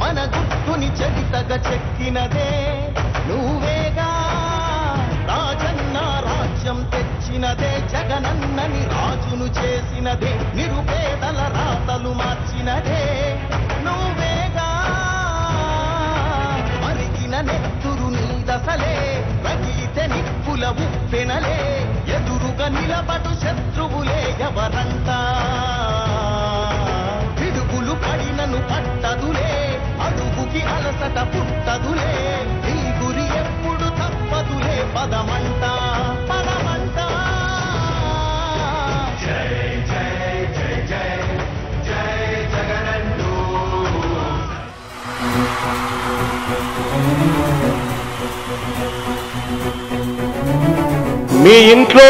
మన గుర్తుని చరితగా చెక్కినదే నువ్వేగా రాజన్న రాజ్యం తెచ్చినదే జగనన్నని రాజును చేసినదే నిరుపేదల రాతలు మార్చినదే నువ్వేగా మరిగిన నెత్తురు నీదసలే రగిలితే నిప్పుల ఉప్పెనలే ఎదురుగా నిలబడు శత్రువులే ఎవరంట పిడుగులు పడినను పట్టదులే అడుగుకి అలసట పుట్టదులే నీ గురి ఎప్పుడు తప్పదులే పదమంట పదమంట జై జై జై జై జై జగనన్ను మీ ఇంట్లో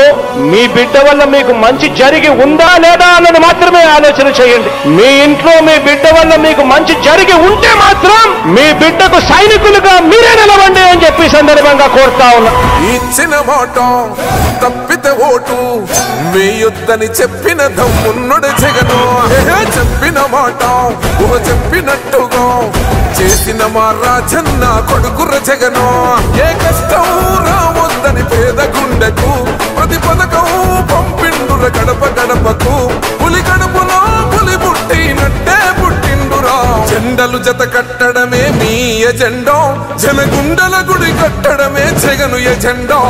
మీ బిడ్డ వల్ల మీకు మంచి జరిగి ఉందా లేదా అన్నది మాత్రమే ఆలోచన చేయండి. మీ ఇంట్లో మీ బిడ్డ వల్ల మీకు మంచి జరిగి ఉంటే మాత్రం మీ బిడ్డకు సైనికులుగా మీరే నిలవండి అని చెప్పి సందర్భంగా కోరుతా ఉన్నా. ఇచ్చిన మాట తప్పితే ఓటు వేయొద్దని చెప్పిన దమ్మున్నడు జగను. చెప్పిన మాట చెప్పినట్టుగా చేసిన మా రాజన్న కొడుకుర జగను. ఏ కష్టం రావద్దని పేద గుండెకు ప్రతి పథకం పంపిండుర గడప గడపకు. పులి గడపలో పులి పుట్టినట్టే పుట్టిండురా. జెండలు జత కట్టడమే మీ ఎజెండా, జనగుండల గుడి కట్టడమే జగను ఎజెండా.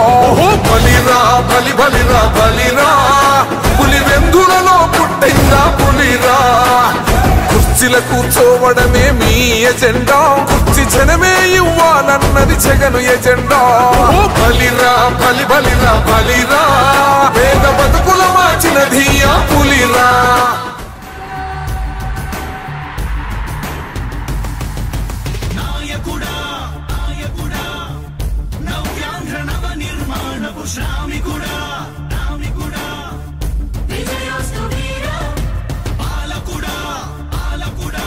బలిరా బలి బలిరా బలిరా పులి వెందులలో పుట్టిందా పులిరా. కుర్చీల కూర్చోవడమే మీ ఎజెండా, కుర్చీ జనమే ఇవ్వాలన్నది జగను ఎజెండా. బలిరా బలి బలిరా బలిరా పేద బతుకుల మార్చినది ఆ పులిరా. నాయకుడా నాయకుడా నవ్యాంధ్ర నవ నిర్మాణపు శ్రామికుడా రామికుడా విజయోస్తు వీరా పాలకుడా పాలకుడా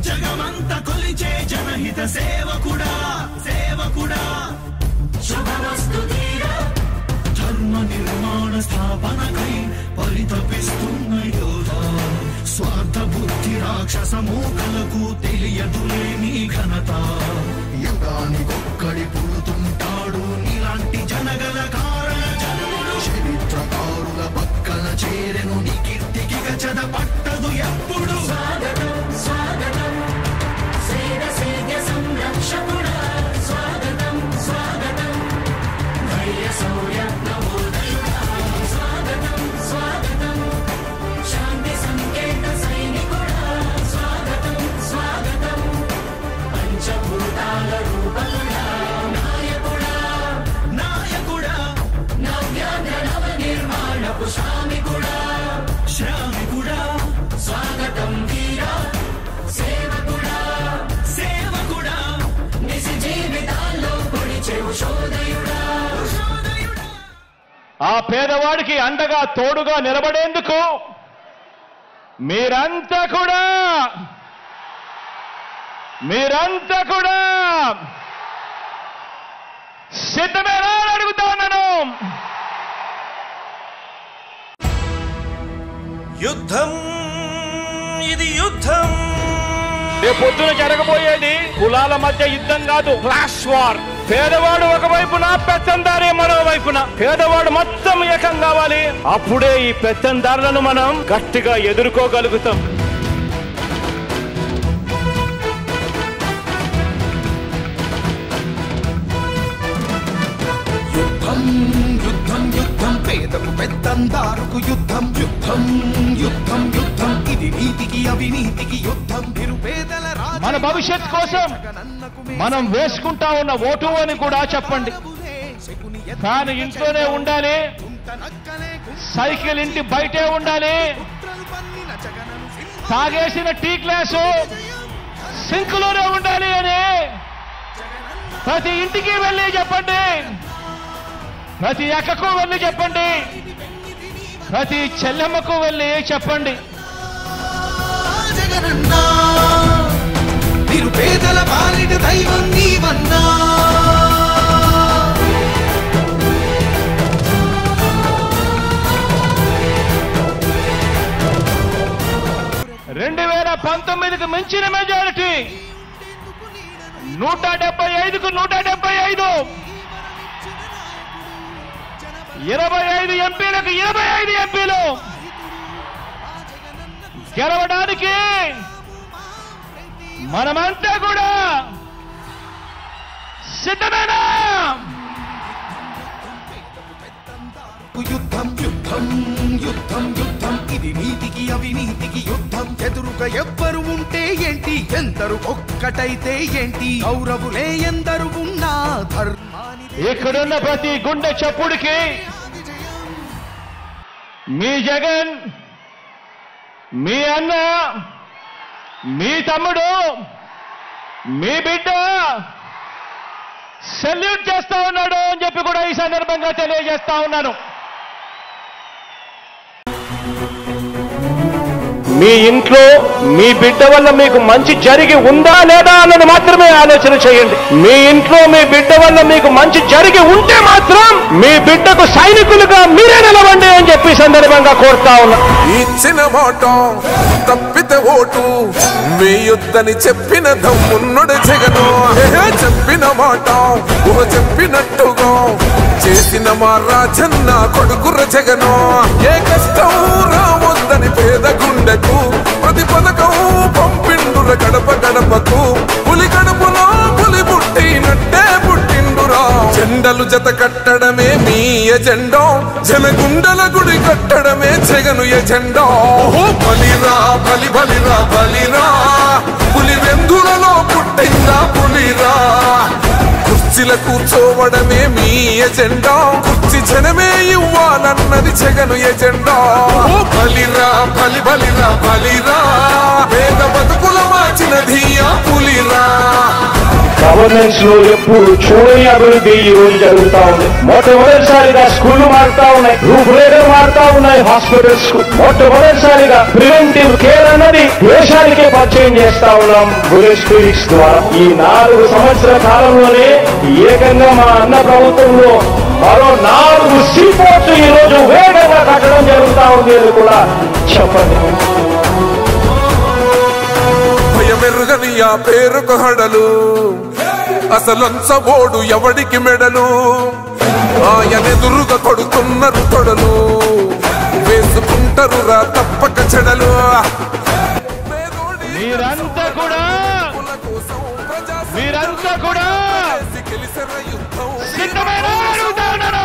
జగమంత కొలిచే జనహిత సేవకుడా సేవకుడా శుభమస్తు వీరా ధర్మ నిర్మాణ స్థాపనకై పరితపిస్తున్న యోధా. స్వార్థ బుద్ధి రాక్షస మూకలకు తెలియదులే నీ ఘనత. యుగానికొక్కడి పుడుతుంటాడు నీలాంటి జనగల కారణ జన్ముడు. చరిత్రకారుల పక్కన చేరెను నీ కీర్తికి గచద పట్టదు ఎప్పుడు. స్వాగతం స్వాగతం సేన సేద్య సంరక్షకుడా స్వాగతం స్వాగతం ధైర్య శౌర్య నవోదయుడా స్వాగతం స్వాగతం శాంతి సంకేత సైనికుడా స్వాగతం స్వాగతం పంచభూతాల రూపకుడా నాయకుడా నాయకుడా నవ్యాంధ్ర నవ నిర్మాణపు శ్రామికుడా శ్రామికుడా స్వాగతం వీరా సేవకుడా సేవకుడా నిజ జీవితాల్లో పొడిచేవు శోదయుడా శోదయుడా. ఆ పేదవాడికి అండగా తోడుగా నిలబడేందుకు మీరంతా కూడా సిద్ధమేనా అని అడుగుతా ఉన్నాను. యుద్ధం ఇది యుద్ధం. రేపొద్దున జరగబోయేది కులాల మధ్య యుద్ధం కాదు, క్లాష్ వార్. పేదవాడు ఒకవైపున, పెత్తందారి మరోవైపున. పేదవాడు మొత్తం ఏకం కావాలి. అప్పుడే ఈ పెత్తందారులను మనం గట్టిగా ఎదుర్కోగలుగుతాం. యుద్ధం యుద్ధం యుద్ధం పేదకు పెత్తందారుకు యుద్ధం. యుద్ధం యుద్ధం యుద్ధం ఇది నీతికి అవినీతికి యుద్ధం. నిరుపేదల మన భవిష్యత్ కోసం మనం వేసుకుంటా ఉన్న ఓటు అని కూడా చెప్పండి. ఫ్యాన్ ఇంట్లోనే ఉండాలి, సైకిల్ ఇంటి బయటే ఉండాలి, తాగేసిన టీ గ్లాసు సింక్లోనే ఉండాలి అని ప్రతి ఇంటికి వెళ్ళి చెప్పండి. ప్రతి అక్కకు వెళ్ళి చెప్పండి, ప్రతి చెల్లెమ్మకు వెళ్ళి చెప్పండి. జగనన్నా నిరుపేదల పాలిట దైవం నీవన్నా. 2019కి మించిన మెజారిటీ 175కు 175, 25 ఎంపీలకు 25 ఎంపీలు గెలవడానికి మనమంతా కూడా సిద్ధమేనా? యుద్ధం యుద్ధం యుద్ధం యుద్ధం ఇది నీతికి అవినీతికి యుద్ధం. ఎదురుగా ఎవ్వరు ఉంటే ఏంటి, ఎందరు ఒక్కటైతే ఏంటి, కౌరవులే ఎందరు ఉన్నా ధర్మాని ఇక్కడున్న ప్రతి గుండె చప్పుడికి మీ జగన్, మీ అన్న, మీ తమ్ముడు, మీ బిడ్డ సెల్యూట్ చేస్తా ఉన్నాడు అని చెప్పి కూడా ఈ సందర్భంగా తెలియజేస్తా ఉన్నాను. మీ ఇంట్లో మీ బిడ్డ వల్ల మీకు మంచి జరిగి ఉందా లేదా అన్నది మాత్రమే ఆలోచన చేయండి. మీ ఇంట్లో మీ బిడ్డ వల్ల మీకు మంచి జరిగి ఉంటే మాత్రం మీ బిడ్డకు సైనికులుగా మీరే నిలవండి అని చెప్పి సందర్భంగా కోరుతా ఉన్నా. ఇచ్చిన మాట తప్పితే ఓటు వేయొద్దని చెప్పిన దమ్మున్నడు జగను. చెప్పిన మాట చెప్పినట్టుగా చేసిన మా రాజన్న కొడుకుర జగను. ఏ కష్టం రావద్దని పేద గుండెకు ప్రతి పథకం పంపిండుర గడప గడపకు. పులి గడపలో పులి పుట్టినట్టే పుట్టిండురా. జెండలు జత కట్టడమే మీ ఎజెండా, జనగుండల గుడి కట్టడమే జగను ఎజెండా. బలిరా బలి బలిరా బలిరా, పులి వెందులలో పుట్టిందా పులిరా. కుర్చీల కూర్చోవడమే మీ ఎజెండా, కుర్చీ జనమే ఇవ్వాలన్నది జగను ఎజెండా. బలిరా బలి బలిరా బలిరా, పేద బతుకుల మార్చినది ఆ పులిరా. గవర్నెన్స్ లో ఎప్పుడు చూడని అభివృద్ధి ఈ రోజు జరుగుతా ఉంది. మొట్టమొదటిసారిగా స్కూళ్లు మారుతా ఉన్నాయి, రూపురేఖలు మారుతా ఉన్నాయి, హాస్పిటల్స్ కు మొట్టమొదటిసారిగా ప్రివెంటివ్ కేర్ అన్నది దేశానికే పరిచయం చేస్తా ఉన్నాం బుల్లెట్ క్లినిక్స్ ద్వారా. ఈ 4 సంవత్సరాల కాలంలోనే ఏకంగా మా అన్న ప్రభుత్వంలో మరో 4 సీపోర్ట్స్ ఈ రోజు వేగంగా కట్టడం జరుగుతా ఉంది అని కూడా చెప్పండి. భయమెరుగని ఆ పేరుకు హడలు, అసలంచబోడు ఎవడికి మెడలు. ఆయనెదురుగా కొడుతున్నారు తొడలు, వేసుకుంటారు రా తప్పక చెడలు. మీరంతా కూడా సిద్ధమేనా అడుగుతా ఉన్నాను.